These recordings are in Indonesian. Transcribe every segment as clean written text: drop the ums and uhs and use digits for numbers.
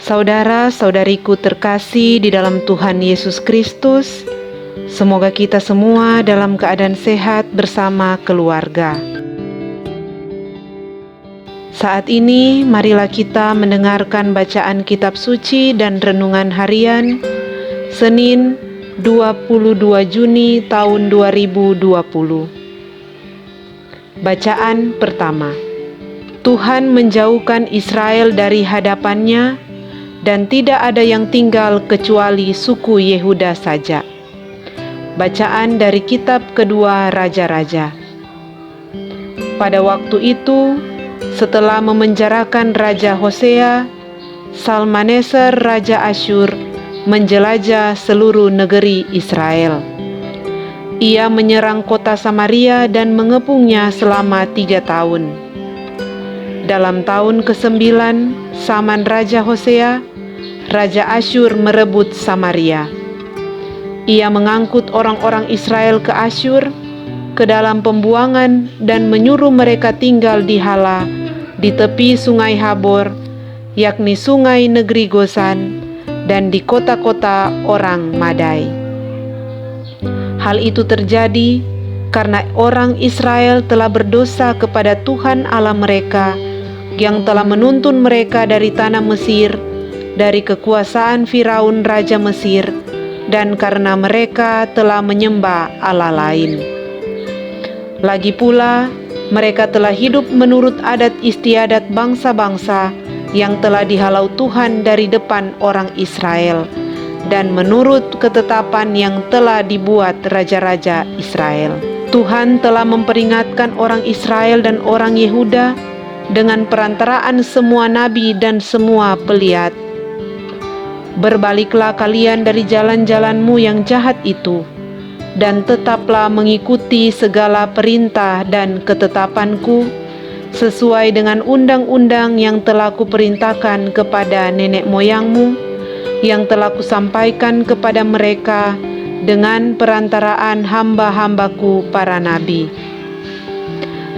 Saudara-saudariku terkasih di dalam Tuhan Yesus Kristus, semoga kita semua dalam keadaan sehat bersama keluarga. Saat ini, marilah kita mendengarkan bacaan kitab suci dan renungan harian Senin 22 Juni tahun 2020. Bacaan pertama. Tuhan menjauhkan Israel dari hadapannya, dan tidak ada yang tinggal kecuali suku Yehuda saja. Bacaan dari kitab kedua Raja-Raja. Pada waktu itu, setelah memenjarakan Raja Hosea, Salmaneser Raja Asyur menjelajah seluruh negeri Israel. Ia menyerang kota Samaria dan mengepungnya selama 3 tahun. Dalam tahun ke-9 zaman Raja Hosea, Raja Asyur merebut Samaria. Ia mengangkut orang-orang Israel ke Asyur, ke dalam pembuangan, dan menyuruh mereka tinggal di Hala, di tepi sungai Habor, yakni sungai negeri Gosan, dan di kota-kota orang Madai. Hal itu terjadi karena orang Israel telah berdosa kepada Tuhan Allah mereka, yang telah menuntun mereka dari tanah Mesir, dari kekuasaan Firaun Raja Mesir, dan karena mereka telah menyembah Allah lain. Lagi pula, mereka telah hidup menurut adat istiadat bangsa-bangsa yang telah dihalau Tuhan dari depan orang Israel, dan menurut ketetapan yang telah dibuat raja-raja Israel. Tuhan telah memperingatkan orang Israel dan orang Yehuda dengan perantaraan semua nabi dan semua pelihat. Berbaliklah kalian dari jalan-jalanmu yang jahat itu, dan tetaplah mengikuti segala perintah dan ketetapanku, sesuai dengan undang-undang yang telah kuperintahkan kepada nenek moyangmu, yang telah kusampaikan kepada mereka dengan perantaraan hamba-hambaku para nabi.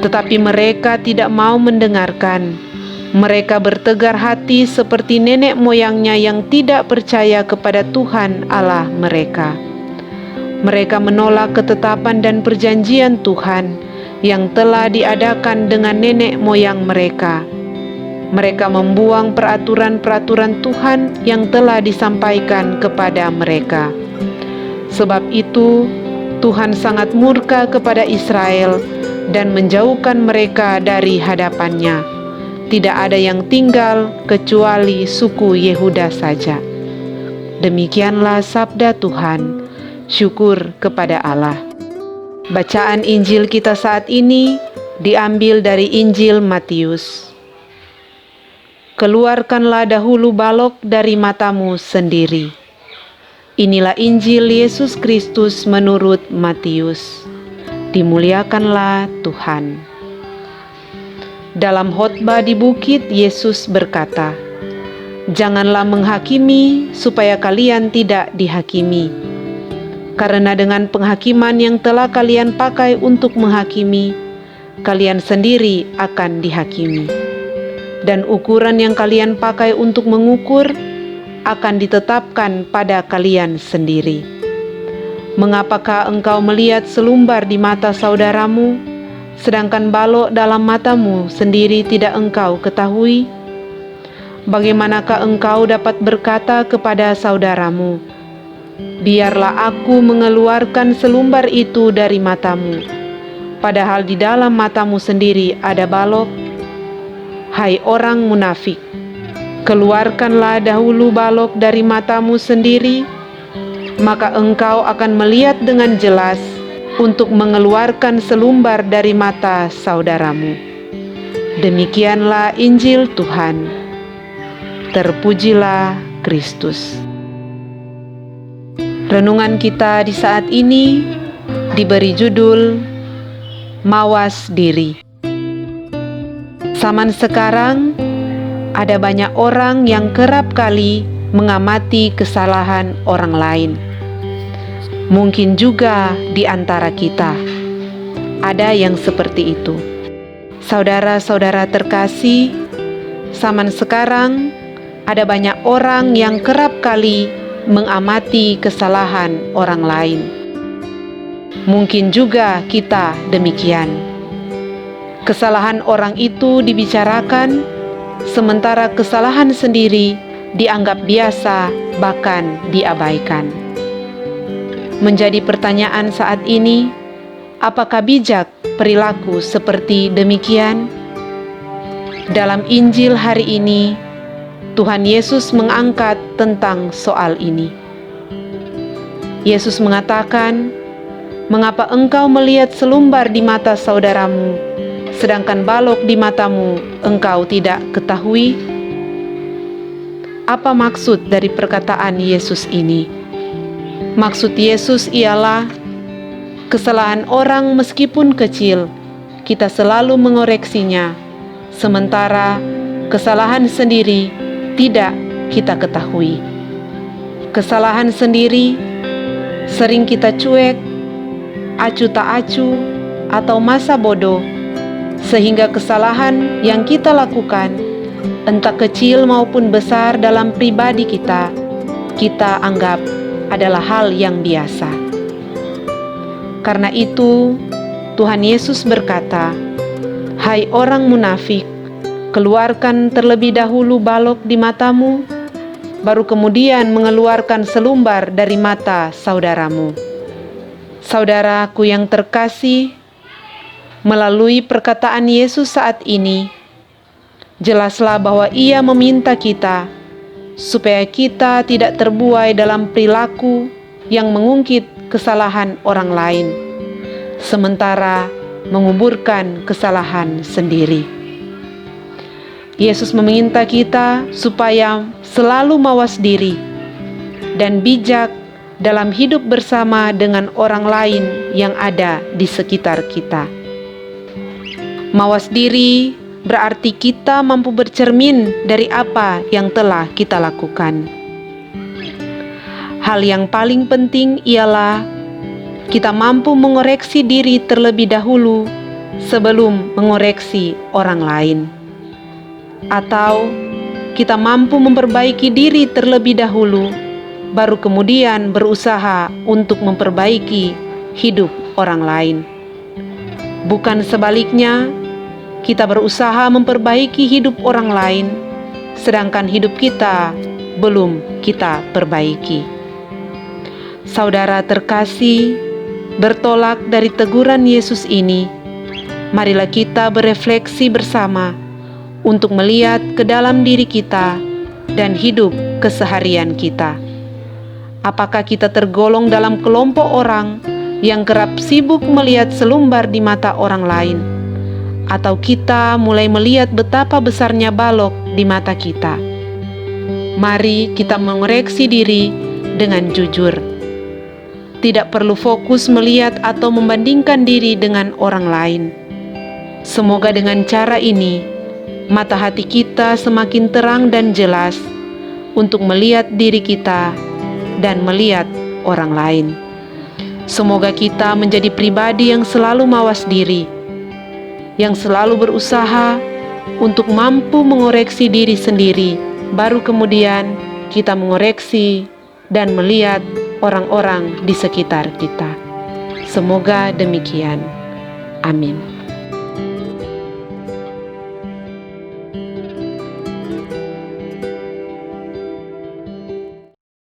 Tetapi mereka tidak mau mendengarkan. Mereka bertegar hati seperti nenek moyangnya yang tidak percaya kepada Tuhan Allah mereka. Mereka menolak ketetapan dan perjanjian Tuhan yang telah diadakan dengan nenek moyang mereka. Mereka membuang peraturan-peraturan Tuhan yang telah disampaikan kepada mereka. Sebab itu, Tuhan sangat murka kepada Israel dan menjauhkan mereka dari hadapannya. Tidak ada yang tinggal kecuali suku Yehuda saja. Demikianlah sabda Tuhan. Syukur kepada Allah. Bacaan Injil kita saat ini diambil dari Injil Matius. Keluarkanlah dahulu balok dari matamu sendiri. Inilah Injil Yesus Kristus menurut Matius. Dimuliakanlah Tuhan. Dalam khotbah di bukit, Yesus berkata, "Janganlah menghakimi supaya kalian tidak dihakimi. Karena dengan penghakiman yang telah kalian pakai untuk menghakimi, kalian sendiri akan dihakimi. Dan ukuran yang kalian pakai untuk mengukur akan ditetapkan pada kalian sendiri. Mengapakah engkau melihat selumbar di mata saudaramu, sedangkan balok dalam matamu sendiri tidak engkau ketahui? Bagaimanakah engkau dapat berkata kepada saudaramu, 'Biarlah aku mengeluarkan selumbar itu dari matamu,' padahal di dalam matamu sendiri ada balok? Hai orang munafik, keluarkanlah dahulu balok dari matamu sendiri, maka engkau akan melihat dengan jelas untuk mengeluarkan selumbar dari mata saudaramu." Demikianlah Injil Tuhan. Terpujilah Kristus. Renungan kita di saat ini diberi judul Mawas Diri. Zaman sekarang, ada banyak orang yang kerap kali mengamati kesalahan orang lain. Mungkin juga di antara kita ada yang seperti itu. Saudara-saudara terkasih, zaman sekarang ada banyak orang yang kerap kali mengamati kesalahan orang lain. Mungkin juga kita demikian. Kesalahan orang itu dibicarakan, sementara kesalahan sendiri dianggap biasa, bahkan diabaikan. Menjadi pertanyaan saat ini, apakah bijak perilaku seperti demikian? Dalam Injil hari ini, Tuhan Yesus mengangkat tentang soal ini. Yesus mengatakan, "Mengapa engkau melihat selumbar di mata saudaramu, sedangkan balok di matamu engkau tidak ketahui?" Apa maksud dari perkataan Yesus ini? Maksud Yesus ialah kesalahan orang meskipun kecil, kita selalu mengoreksinya, sementara kesalahan sendiri tidak kita ketahui. Kesalahan sendiri sering kita cuek, acuh tak acuh, atau masa bodoh, sehingga kesalahan yang kita lakukan, entah kecil maupun besar dalam pribadi kita anggap adalah hal yang biasa. Karena itu, Tuhan Yesus berkata, "Hai orang munafik, keluarkan terlebih dahulu balok di matamu, baru kemudian mengeluarkan selumbar dari mata saudaramu." Saudaraku yang terkasih, melalui perkataan Yesus saat ini, jelaslah bahwa Ia meminta kita supaya kita tidak terbuai dalam perilaku yang mengungkit kesalahan orang lain, sementara menguburkan kesalahan sendiri. Yesus meminta kita supaya selalu mawas diri dan bijak dalam hidup bersama dengan orang lain yang ada di sekitar kita. Mawas diri berarti kita mampu bercermin dari apa yang telah kita lakukan. Hal yang paling penting ialah kita mampu mengoreksi diri terlebih dahulu sebelum mengoreksi orang lain. Atau kita mampu memperbaiki diri terlebih dahulu, baru kemudian berusaha untuk memperbaiki hidup orang lain. Bukan sebaliknya, kita berusaha memperbaiki hidup orang lain, sedangkan hidup kita belum kita perbaiki. Saudara terkasih, bertolak dari teguran Yesus ini, marilah kita berefleksi bersama untuk melihat ke dalam diri kita dan hidup keseharian kita. Apakah kita tergolong dalam kelompok orang yang kerap sibuk melihat selumbar di mata orang lain? Atau kita mulai melihat betapa besarnya balok di mata kita? Mari kita mengoreksi diri dengan jujur. Tidak perlu fokus melihat atau membandingkan diri dengan orang lain. Semoga dengan cara ini, mata hati kita semakin terang dan jelas untuk melihat diri kita dan melihat orang lain. Semoga kita menjadi pribadi yang selalu mawas diri, yang selalu berusaha untuk mampu mengoreksi diri sendiri, baru kemudian kita mengoreksi dan melihat orang-orang di sekitar kita. Semoga demikian. Amin.